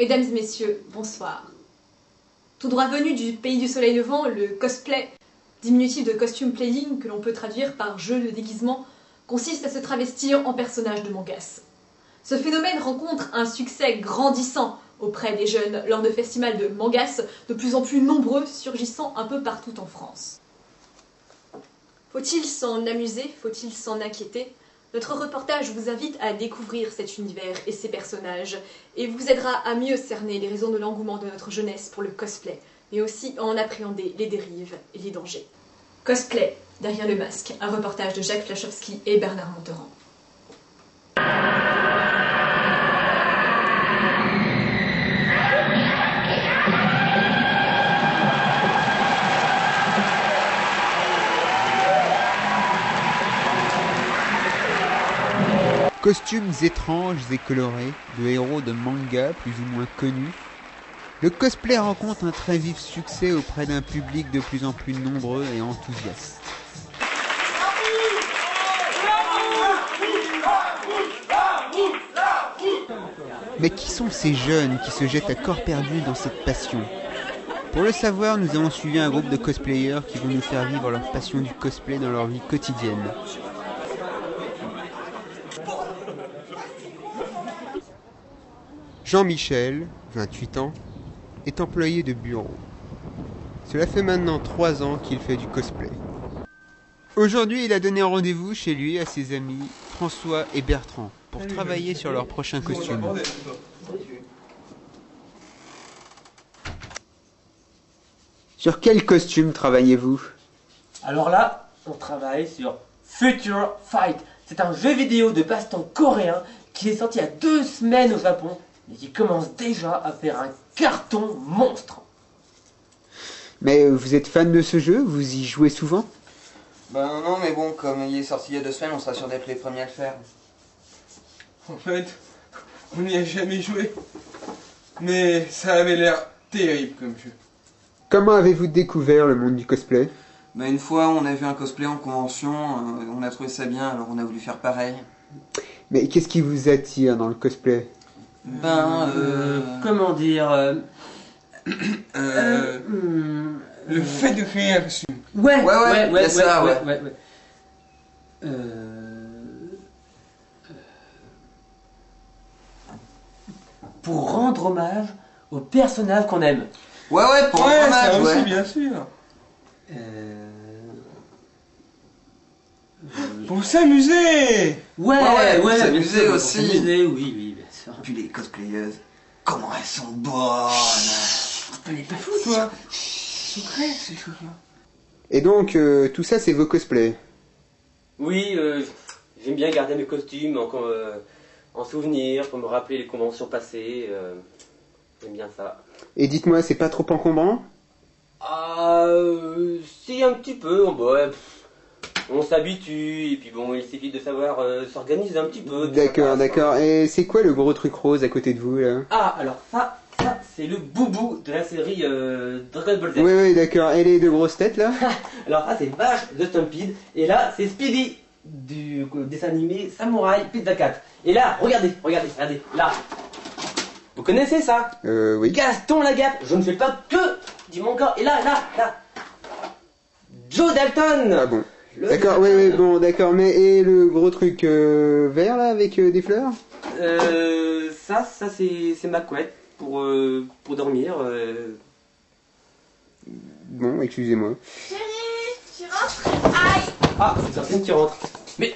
Mesdames et messieurs, bonsoir. Tout droit venu du pays du soleil levant, le cosplay, diminutif de costume playing que l'on peut traduire par jeu de déguisement, consiste à se travestir en personnage de mangas. Ce phénomène rencontre un succès grandissant auprès des jeunes lors de festivals de mangas de plus en plus nombreux surgissant un peu partout en France. Faut-il s'en amuser? Faut-il s'en inquiéter? Notre reportage vous invite à découvrir cet univers et ses personnages et vous aidera à mieux cerner les raisons de l'engouement de notre jeunesse pour le cosplay, mais aussi à en appréhender les dérives et les dangers. Cosplay, derrière le masque, un reportage de Jacques Flachowski et Bernard Monteran. Costumes étranges et colorés de héros de manga plus ou moins connus, le cosplay rencontre un très vif succès auprès d'un public de plus en plus nombreux et enthousiaste. Mais qui sont ces jeunes qui se jettent à corps perdu dans cette passion? Pour le savoir, nous avons suivi un groupe de cosplayers qui vont nous faire vivre leur passion du cosplay dans leur vie quotidienne. Jean-Michel, 28 ans, est employé de bureau. Cela fait maintenant 3 ans qu'il fait du cosplay. Aujourd'hui, il a donné rendez-vous chez lui à ses amis François et Bertrand pour travailler sur leur prochain costume. Sur quel costume travaillez-vous? Alors là, on travaille sur Future Fight. C'est un jeu vidéo de baston coréen qui est sorti il y a 2 semaines au Japon et qui commence déjà à faire un carton monstre. Mais vous êtes fan de ce jeu? Vous y jouez souvent? Ben non, mais bon, comme il est sorti il y a 2 semaines, on sera sûr d'être les premiers à le faire. En fait, on n'y a jamais joué. Mais ça avait l'air terrible comme jeu. Comment avez-vous découvert le monde du cosplay? Ben une fois, on a vu un cosplay en convention, on a trouvé ça bien, alors on a voulu faire pareil. Mais qu'est-ce qui vous attire dans le cosplay? Comment dire Le fait de créer un costume. Ouais, y a ça, ouais. Pour rendre hommage aux personnages qu'on aime. Ouais, pour rendre hommage, ça aussi, ouais. bien sûr. Pour s'amuser. Ouais, bien s'amuser sûr, pour aussi. s'amuser, oui, bien sûr. Puis les cosplayeuses, comment elles sont bonnes! On est pas fou, toi. Secret, ces choses-là. Et donc, tout ça, c'est vos cosplays? Oui, j'aime bien garder mes costumes en souvenir, pour me rappeler les conventions passées. J'aime bien ça. Et dites-moi, c'est pas trop encombrant? Si, un petit peu, on s'habitue, et puis bon, il suffit de savoir s'organiser un petit peu. D'accord, d'accord. Et c'est quoi le gros truc rose à côté de vous, là? Ah, alors ça c'est le boubou de la série Dragon Ball Z. Oui, d'accord. Et les 2 grosses têtes, là? Alors ça c'est Vache de Stampede, et là c'est Speedy du dessin animé Samurai Pizza 4. Et là, regardez, là. Vous connaissez ça? Oui. Gaston Lagaffe, je ne fais pas que du manga. Et là. Joe Dalton. Ah bon. D'accord, oui, bon, d'accord. Mais et le gros truc vert, là, avec des fleurs? Ça c'est ma couette pour dormir. Bon, excusez-moi. Chérie, tu rentres? Aïe! Ah, c'est Sandrine qui rentre. Mais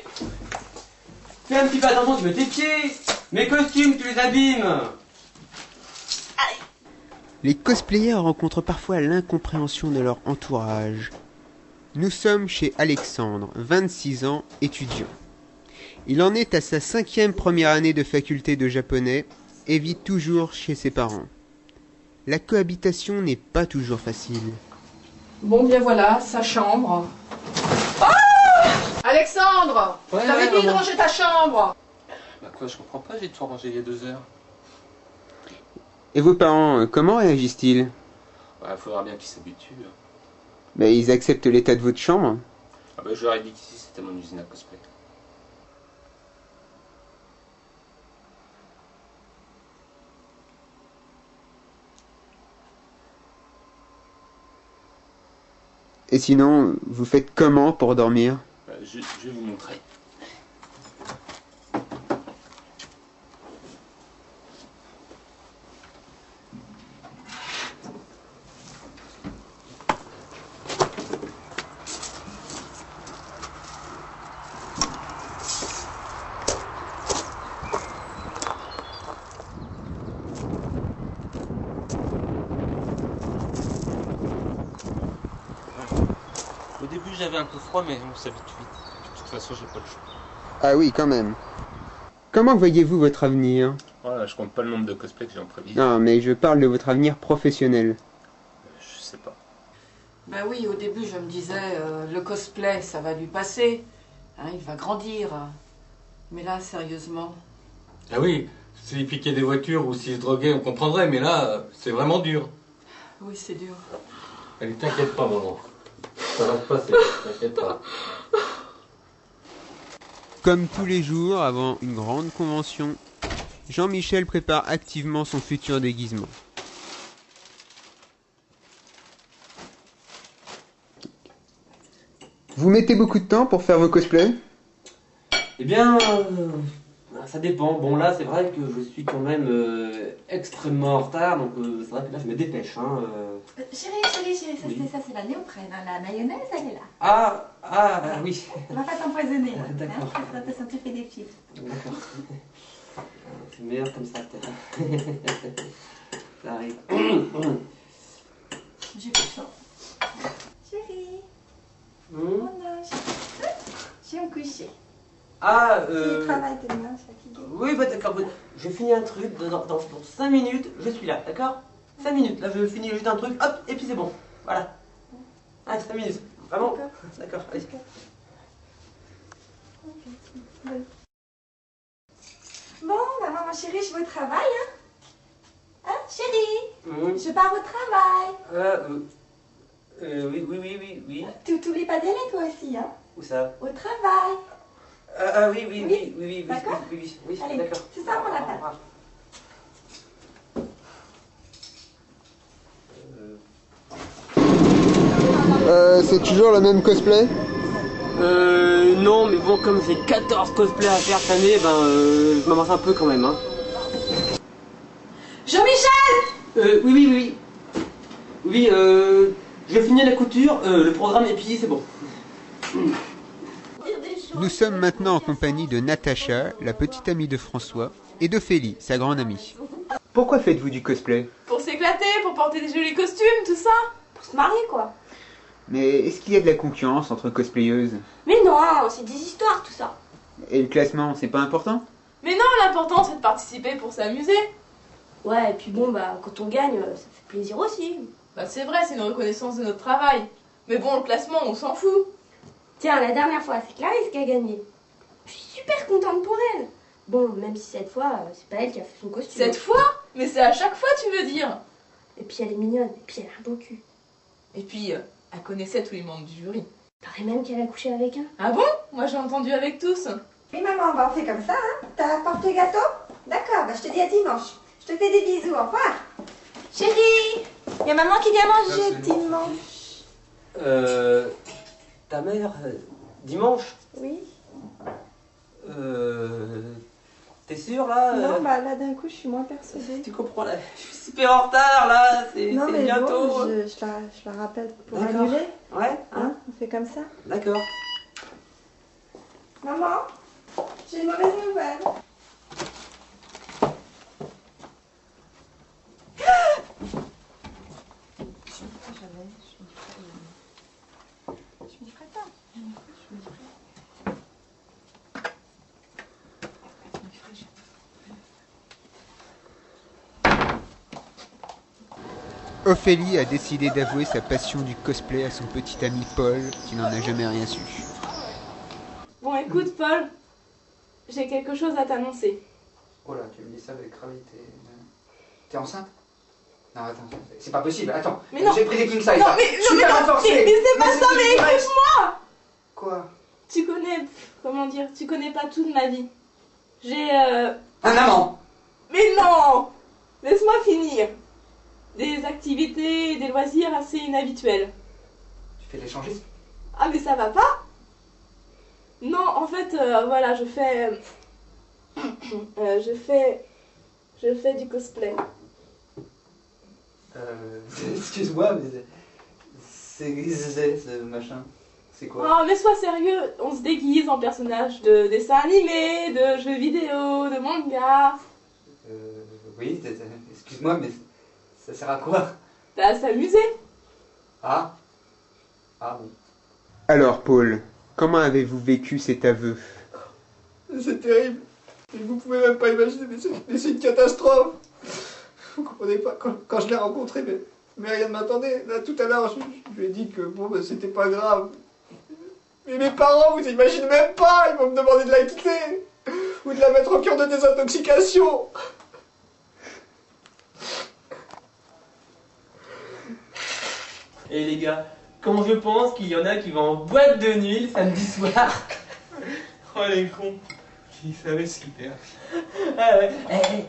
fais un petit peu attention, tu mets tes pieds. Mes costumes, tu les abîmes. Les cosplayers rencontrent parfois l'incompréhension de leur entourage. Nous sommes chez Alexandre, 26 ans, étudiant. Il en est à sa 5e première année de faculté de japonais et vit toujours chez ses parents. La cohabitation n'est pas toujours facile. Bon, bien voilà, sa chambre. Ah Alexandre, Ouais, t'avais dit de maman. ranger ta chambre. Bah quoi, je comprends pas, j'ai tout rangé il y a 2 heures. Et vos parents, comment réagissent-ils? Ouais, faudra bien qu'ils s'habituent. Mais ils acceptent l'état de votre chambre? Ah bah je leur ai dit qu'ici c'était mon usine à cosplay. Et sinon, vous faites comment pour dormir? Je vais vous montrer. Au début j'avais un peu froid mais on s'habitue vite. De toute façon j'ai pas le choix. Ah oui, quand même. Comment voyez-vous votre avenir? Voilà, je compte pas le nombre de cosplays que j'ai en prévision. Non, mais je parle de votre avenir professionnel. Je sais pas. Bah oui, au début je me disais, le cosplay ça va lui passer, hein, il va grandir. Mais là, sérieusement. Ah oui, s'il piquait des voitures ou s'il se droguait, on comprendrait, mais là, c'est vraiment dur. Oui, c'est dur. Allez, t'inquiète pas, maman. Ça va te passer, t'inquiète pas. Comme tous les jours, avant une grande convention, Jean-Michel prépare activement son futur déguisement. Vous mettez beaucoup de temps pour faire vos cosplays? Eh bien, ça dépend. Bon là c'est vrai que je suis quand même extrêmement en retard, donc c'est vrai que là je me dépêche. Hein, Chérie, Oui. ça c'est la néoprène, hein. La mayonnaise elle est là. Ah oui. On va pas t'empoisonner. D'accord. Hein, ça te fait des fils. D'accord. C'est meilleur comme ça peut-être. Ça arrive. J'ai plus chaud. Chérie, Hmm. mon âge. Je vais me coucher. Ah Tu travailles demain, fatiguée. Oui bah d'accord, je finis un truc dans 5 minutes, je suis là, d'accord? 5 minutes, là je finis juste un truc, hop, et puis c'est bon. Voilà. Ah, 5 minutes. Vraiment? D'accord, allez. Bon, bah maman chérie, je vais au travail, hein. Hein, chérie, Hmm. je pars au travail. Oui. Tu t'oublies pas d'y aller toi aussi, hein. Où ça? Au travail. Oui, D'accord. oui, Allez, d'accord. c'est ça mon Au appel. revoir. C'est toujours le même cosplay? Non, mais bon, comme j'ai 14 cosplays à faire cette année, je m'avance un peu quand même, hein. Jean-Michel! Oui. Oui, j'ai fini la couture, le programme est plié, c'est bon. Nous sommes maintenant en compagnie de Natacha, la petite amie de François, et d'Ophélie, sa grande amie. Pourquoi faites-vous du cosplay? Pour s'éclater, pour porter des jolis costumes, tout ça. Pour se marier quoi. Mais est-ce qu'il y a de la concurrence entre cosplayeuses? Mais non, c'est des histoires tout ça. Et le classement, c'est pas important? Mais non, l'important c'est de participer pour s'amuser. Ouais, et puis bon, bah quand on gagne, ça fait plaisir aussi. Bah c'est vrai, c'est une reconnaissance de notre travail. Mais bon, le classement, on s'en fout. Tiens, la dernière fois, c'est Clarisse qui a gagné. Je suis super contente pour elle. Bon, même si cette fois, c'est pas elle qui a fait son costume. Cette fois? Mais c'est à chaque fois, tu veux dire. Et puis elle est mignonne, et puis elle a un beau cul. Et puis, elle connaissait tous les membres du jury. Paraît même qu'elle a couché avec un. Ah bon? Moi j'ai entendu avec tous. Oui maman, bah on fait comme ça, hein. T'as apporté le gâteau? D'accord, bah je te dis à dimanche. Je te fais des bisous, au revoir. Chérie, y a maman qui vient manger dimanche. Ta mère, dimanche? Oui. T'es sûre là? Non, bah là d'un coup je suis moins persuadée. Tu comprends là? Je suis super en retard là, c'est Non mais bientôt. bon, je la rappelle pour D'accord. annuler. Ouais, Hein, on fait comme ça. d'accord. Maman, j'ai une mauvaise nouvelle. Je m'y ferai pas. Je m'y ferai. Ophélie a décidé d'avouer sa passion du cosplay à son petit ami Paul, qui n'en a jamais rien su. Bon, écoute, Paul, j'ai quelque chose à t'annoncer. Oh là, tu me dis ça avec gravité. T'es enceinte? Non, attends, c'est pas possible, attends. Mais non. J'ai pris des king size. Non, là. mais Super renforcé. mais c'est pas ça, mais écoute. écoute-moi! Quoi? Tu connais, comment dire, tu connais pas toute ma vie. J'ai, Un amant. Mais non! Laisse-moi finir. Des activités et des loisirs assez inhabituels. fais de l'échangisme? Ah mais ça va pas? Non, en fait, voilà, je fais du cosplay. Excuse-moi, mais c'est ce machin. C'est quoi? Oh mais sois sérieux, on se déguise en personnage de dessin animé, de jeux vidéo, de manga. Oui, excuse-moi, mais ça sert à quoi? Bah à s'amuser. Ah bon. Alors, Paul, comment avez-vous vécu cet aveu? C'est terrible. Vous pouvez même pas imaginer, mais c'est une catastrophe. Vous comprenez pas, quand je l'ai rencontré, mais rien ne m'attendait. Là, tout à l'heure, je lui ai dit que bon, c'était pas grave. Mais mes parents, vous imaginez même pas, ils vont me demander de la quitter. Ou de la mettre au cure de désintoxication. Et les gars, quand je pense qu'il y en a qui vont en boîte de nuit le samedi soir. Oh les cons, ils savaient ce qu'ils perdent. Ah ouais.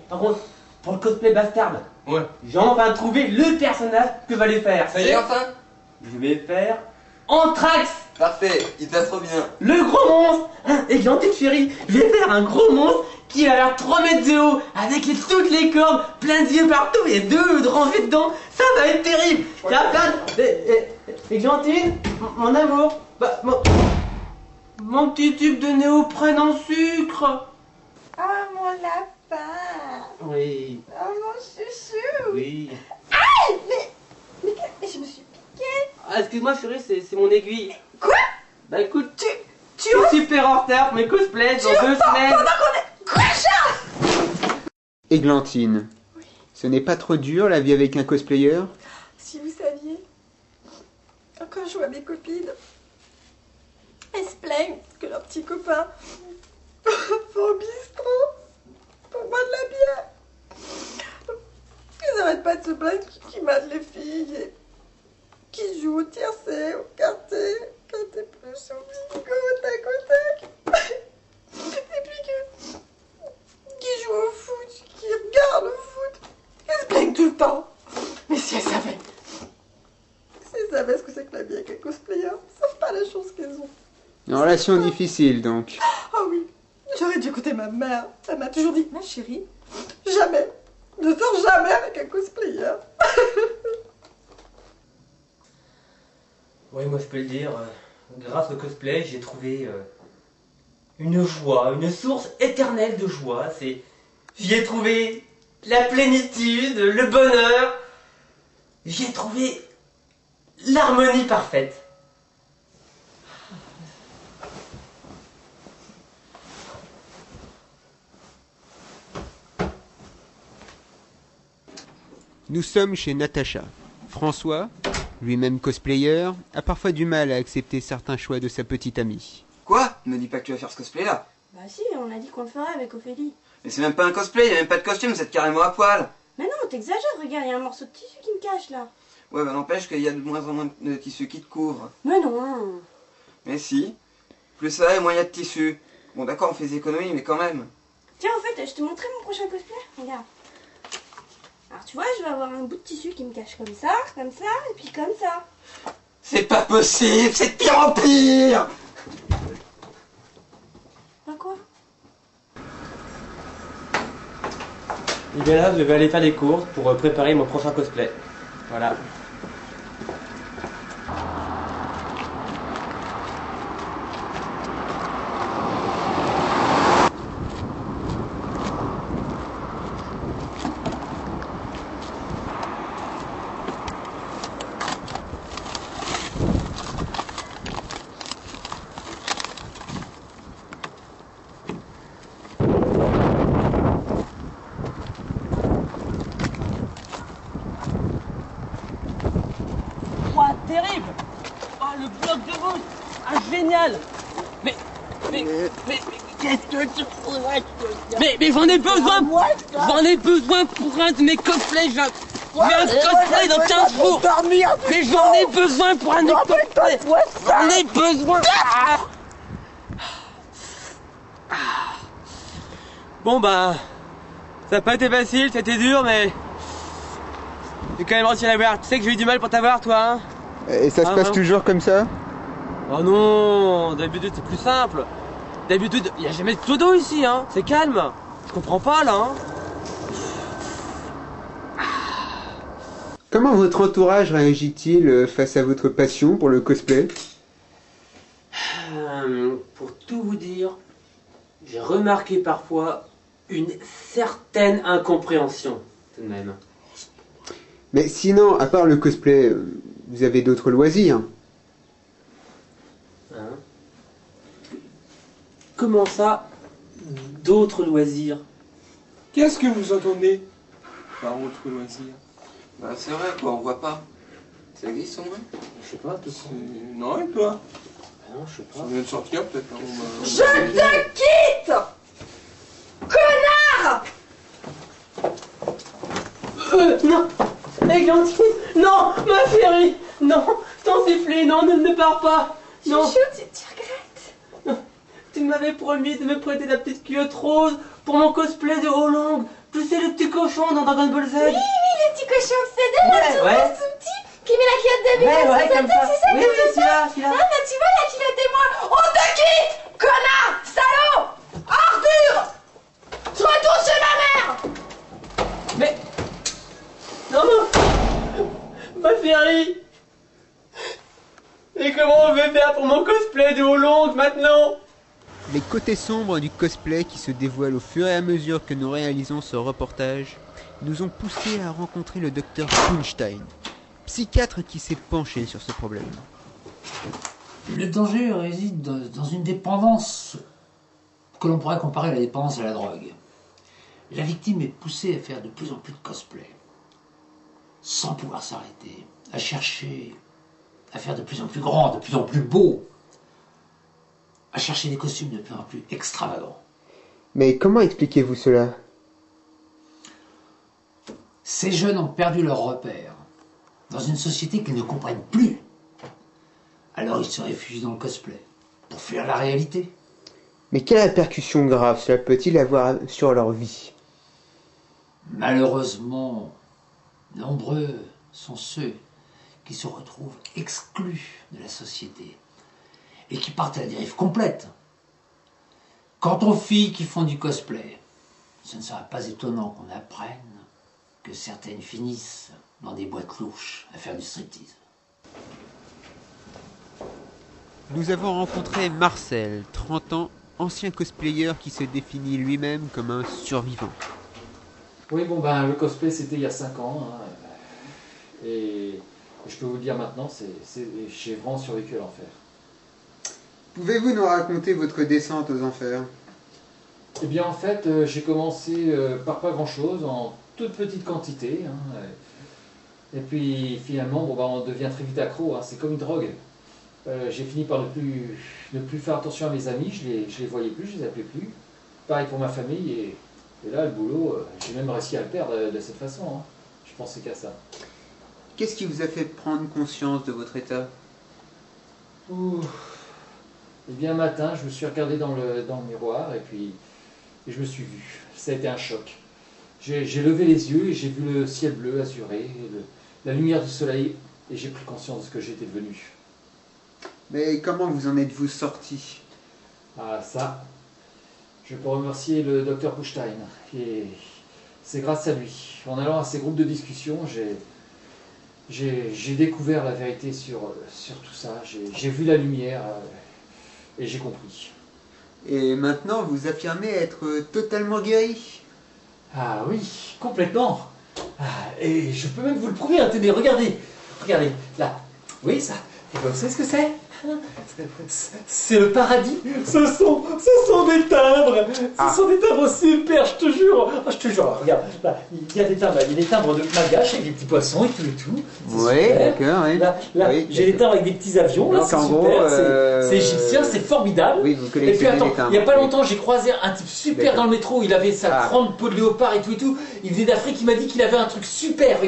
Par contre, pour le cosplay bastard, ouais, j'ai enfin trouvé le personnage que je vais aller faire. Ça y est, enfin? Je vais faire Anthrax. Parfait, il passe trop bien. Le gros monstre. Et gentil chérie, je vais faire un gros monstre qui va faire 3 mètres de haut, avec toutes les cornes, plein d'yeux partout et 2 de rangées dedans. Ça va être terrible. Et Gentille, mon amour, bah, mon petit tube de néoprène en sucre. Ah, mon lapin. Oui. Ah, mon chouchou. Oui. Aïe, mais je me suis piquée. Ah, excuse-moi chérie, c'est mon aiguille. Quoi? Bah écoute, tu es super en retard pour mes cosplays dans 2 semaines. Quoi, ça? Églantine, oui. Ce n'est pas trop dur la vie avec un cosplayer? Si vous saviez, quand je vois mes copines, elles se plaignent que leurs petits copains vont au bistrot pour boire de la bière. Ils n'arrêtent pas de se plaindre qu'ils matent les filles et qu'ils jouent au tiercé, au quartier, plus au bingo, au tac. Et puis qu'ils jouent au foot, qu'ils regardent le foot. Elles se plaignent tout le temps. Mais si elles savaient. Si elles savaient ce que c'est que la vie avec un cosplayer, elles ne savent pas les choses qu'elles ont. Une relation difficile donc. Ah oui, j'aurais dû écouter ma mère. Elle m'a toujours dit, ma chérie, jamais, ne sors jamais avec un cosplayer. Oui, moi je peux le dire, grâce au cosplay, j'ai trouvé une joie, une source éternelle de joie. J'y ai trouvé la plénitude, le bonheur. J'y ai trouvé l'harmonie parfaite. Nous sommes chez Natacha. François, lui-même cosplayer, a parfois du mal à accepter certains choix de sa petite amie. Quoi? Ne me dis pas que tu vas faire ce cosplay-là. Bah si, on a dit qu'on le ferait avec Ophélie. Mais c'est même pas un cosplay, y a même pas de costume, vous êtes carrément à poil. Mais non, t'exagères, regarde, y a un morceau de tissu qui me cache là. Ouais, bah n'empêche qu'il y a de moins en moins de tissu qui te couvre. Mais non. Mais si. Plus ça va, moins il y a de tissu. Bon d'accord, on fait des économies, mais quand même. Tiens, en fait, je te montrais mon prochain cosplay. Regarde. Alors tu vois, je vais avoir un bout de tissu qui me cache comme ça, et puis comme ça. C'est pas possible, c'est de pire en pire. Bah quoi? Et bien là, je vais aller faire des courses pour préparer mon prochain cosplay. Voilà. Terrible! Oh, le bloc de route! Ah, génial! Mais qu'est-ce que tu pourrais mais j'en ai besoin! J'en ai besoin pour un de mes cosplays! J'ai un cosplay dans 15 jours! Mais j'en ai besoin pour un de mes cosplays! J'en ai besoin! Bon bah... ça n'a pas été facile, c'était dur, mais... j'ai quand même réussi à l'avoir. Tu sais que j'ai eu du mal pour t'avoir, toi, hein? Et ça se passe toujours comme ça? Oh non, d'habitude c'est plus simple. D'habitude, il n'y a jamais de clodo ici, hein. C'est calme. Je comprends pas là, hein. Comment votre entourage réagit-il face à votre passion pour le cosplay? Pour tout vous dire, j'ai remarqué parfois une certaine incompréhension, tout de même. Mais sinon, à part le cosplay, vous avez d'autres loisirs? Hein? Comment ça, d'autres loisirs? Qu'est-ce que vous entendez par autre loisir? Bah c'est vrai quoi, on voit pas. Ça existe au moins? Je sais pas, tout ça. Non, et toi? Non, je sais pas. Ça vient de sortir peut-être. Hein, Je te quitte! Connard! Non! Églantine! Non! Ma chérie! Non! Je t'en supplie, non, ne pars pas! Non! Chouchou, tu regrettes? Tu m'avais promis de me prêter la petite culotte rose pour mon cosplay de Hollande. Tu sais, le petit cochon dans Dragon Ball Z. Oui, le petit cochon CD, là, tout ouais. tout petit, qui met la culotte de bébé. Ouais, comme ça. C'est ça, Oui, comme ça. celui-là. Ah, bah tu vois, la culotte et moi, on te quitte! Connard! Salaud! Ordure! Je retourne chez ma mère! Mais... Non, ma chérie. Et comment on veut faire pour mon cosplay de Hollande maintenant? Les côtés sombres du cosplay qui se dévoilent au fur et à mesure que nous réalisons ce reportage nous ont poussé à rencontrer le docteur Punstein, psychiatre qui s'est penché sur ce problème. Le danger réside dans une dépendance que l'on pourrait comparer à la dépendance à la drogue. La victime est poussée à faire de plus en plus de cosplay, sans pouvoir s'arrêter, à chercher, à faire de plus en plus grand, de plus en plus beau, à chercher des costumes de plus en plus extravagants. Mais comment expliquez-vous cela? Ces jeunes ont perdu leur repère dans une société qu'ils ne comprennent plus. Alors ils se réfugient dans le cosplay pour fuir la réalité. Mais quelle répercussion grave cela peut-il avoir sur leur vie? Malheureusement, nombreux sont ceux qui se retrouvent exclus de la société et qui partent à la dérive complète. Quant aux filles qui font du cosplay, ce ne sera pas étonnant qu'on apprenne que certaines finissent dans des boîtes louches à faire du striptease. Nous avons rencontré Marcel, 30 ans, ancien cosplayer qui se définit lui-même comme un survivant. Oui, bon ben le cosplay c'était il y a 5 ans, hein, et je peux vous le dire maintenant, j'ai vraiment survécu à l'enfer. Pouvez-vous nous raconter votre descente aux enfers? Eh bien en fait, j'ai commencé par pas grand chose, en toute petite quantité, hein, et puis finalement bon, ben, on devient très vite accro, hein, c'est comme une drogue. J'ai fini par ne plus faire attention à mes amis, je les voyais plus, je les appelais plus. Pareil pour ma famille, et là le boulot, j'ai même réussi à le perdre de cette façon, hein. Je pensais qu'à ça. Qu'est-ce qui vous a fait prendre conscience de votre état? Ouh. Eh bien un matin, je me suis regardé dans le miroir et je me suis vu. Ça a été un choc. J'ai levé les yeux et j'ai vu le ciel bleu azuré, la lumière du soleil, et j'ai pris conscience de ce que j'étais devenu. Mais comment vous en êtes-vous sorti? Ah ça, je peux remercier le docteur Punstein. Et c'est grâce à lui. En allant à ces groupes de discussion, j'ai découvert la vérité sur tout ça. J'ai vu la lumière et j'ai compris. Et maintenant, vous affirmez être totalement guéri? Ah oui, complètement. Ah, et je peux même vous le prouver, hein, tenez, regardez, là. Oui, ça, vous savez ce que c'est? C'est le paradis. Ce sont des timbres. Ce sont des timbres super, je te jure. Oh, je te jure, regarde, là, il y a des timbres de malgaches avec des petits poissons et tout. Oui, d'accord, oui. Là oui, j'ai des timbres avec des petits avions, là, c'est super, c'est égyptien, c'est formidable. Oui, vous Et collectionnez puis attends, les timbres. il n'y a pas longtemps, j'ai croisé un type super dans le métro, il avait sa grande peau de léopard et tout. Il venait d'Afrique, il m'a dit qu'il avait un truc super,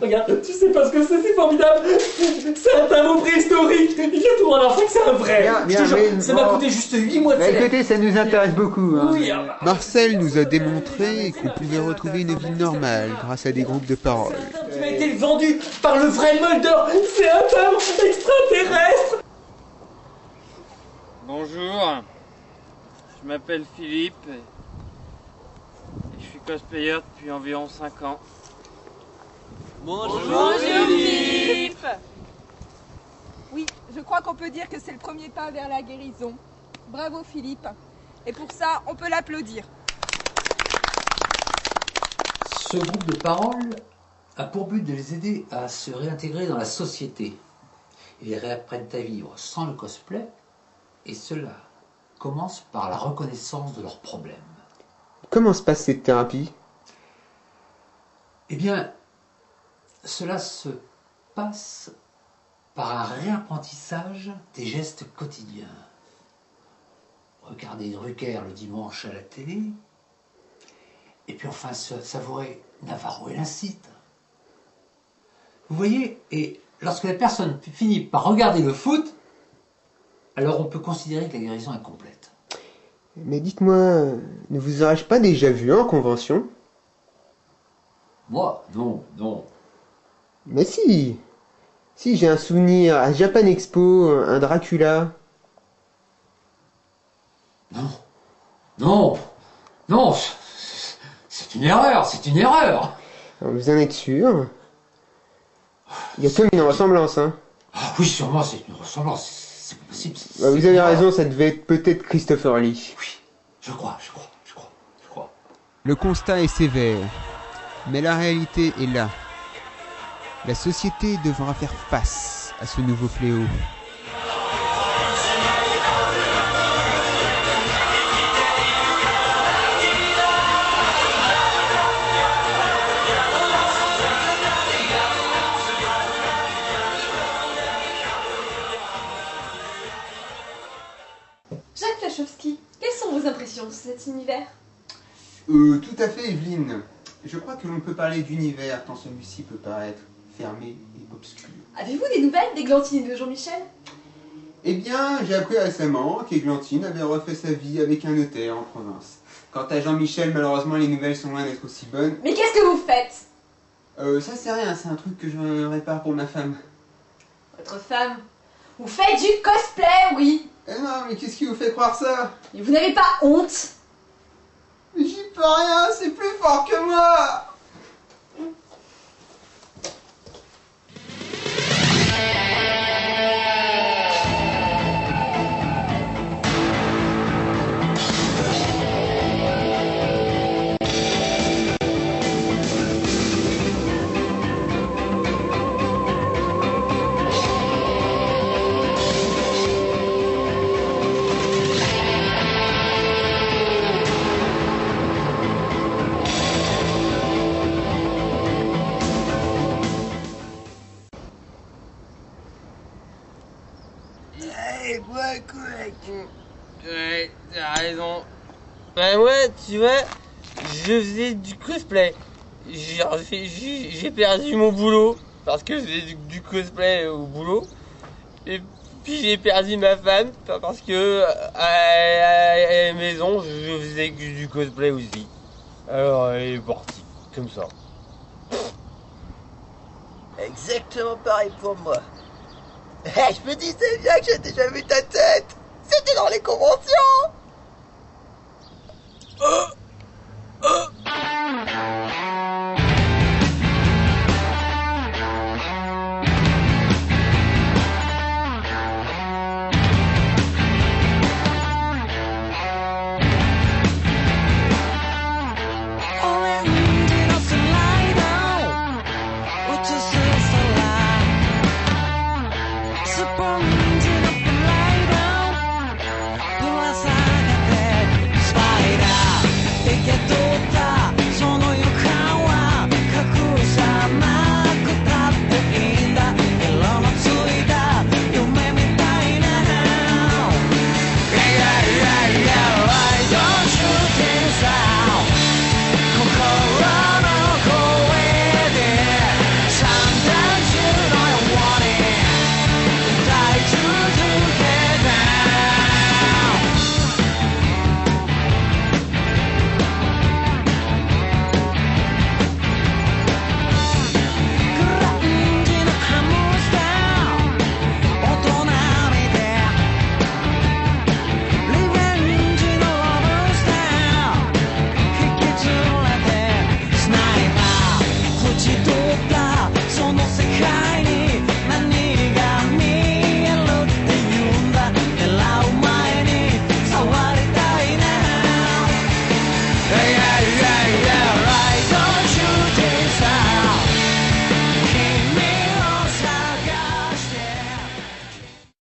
regarde, tu sais pas ce que c'est formidable. C'est un timbre préhistorique, il vient tout en Afrique, c'est un vrai. Je te jure, ça m'a coûté juste 8 mois de salaire. Écoutez, ça nous intéresse beaucoup. Hein. Oui, Marcel nous a démontré qu'on pouvait retrouver une vie normale grâce à des groupes de parole. Tu m'as été vendu par le vrai Mulder. C'est un homme extraterrestre. Bonjour, je m'appelle Philippe et je suis cosplayer depuis environ 5 ans. Bonjour Philippe. Oui, je crois qu'on peut dire que c'est le premier pas vers la guérison. Bravo Philippe. Et pour ça, on peut l'applaudir. Ce groupe de parole a pour but de les aider à se réintégrer dans la société. Ils réapprennent à vivre sans le cosplay, et cela commence par la reconnaissance de leurs problèmes. Comment se passe cette thérapie? Eh bien, cela se passe par un réapprentissage des gestes quotidiens. Regarder Drucker le dimanche à la télé, et puis enfin savourer Navarro et l'Incite. Vous voyez, et lorsque la personne finit par regarder le foot, alors on peut considérer que la guérison est complète. Mais dites-moi, ne vous aurais-je pas déjà vu en convention? Moi? Non. Mais si! Si, j'ai un souvenir, à Japan Expo, un Dracula. Non, c'est une erreur. Alors, vous en êtes sûr? Il y a comme une ressemblance, hein? Ah oui, sûrement, c'est une ressemblance, c'est possible. Bah, vous avez raison, ça devait être peut-être Christopher Lee. Oui, je crois. Le constat est sévère, mais la réalité est là. La société devra faire face à ce nouveau fléau. Jacques Lachowski, quelles sont vos impressions sur cet univers? Tout à fait, Evelyne. Je crois que l'on peut parler d'univers tant celui-ci peut paraître fermé et obscur. Avez-vous des nouvelles d'Églantine et de Jean-Michel? Eh bien, j'ai appris récemment qu'Églantine avait refait sa vie avec un notaire en province. Quant à Jean-Michel, malheureusement, les nouvelles sont loin d'être aussi bonnes. Mais qu'est-ce que vous faites? Ça c'est rien, c'est un truc que je répare pour ma femme. Votre femme? Vous faites du cosplay, oui. Non, mais qu'est-ce qui vous fait croire ça? Et vous n'avez pas honte? Mais j'y peux rien, c'est plus fort que moi. Ouais, t'as raison. Ben moi, tu vois, je faisais du cosplay. J'ai perdu mon boulot parce que je faisais du cosplay au boulot. Et puis j'ai perdu ma femme parce que à la maison, je faisais du cosplay aussi. Alors elle est partie, comme ça. Exactement pareil pour moi. Je me disais bien que j'ai déjà vu ta tête. C'était dans les conventions.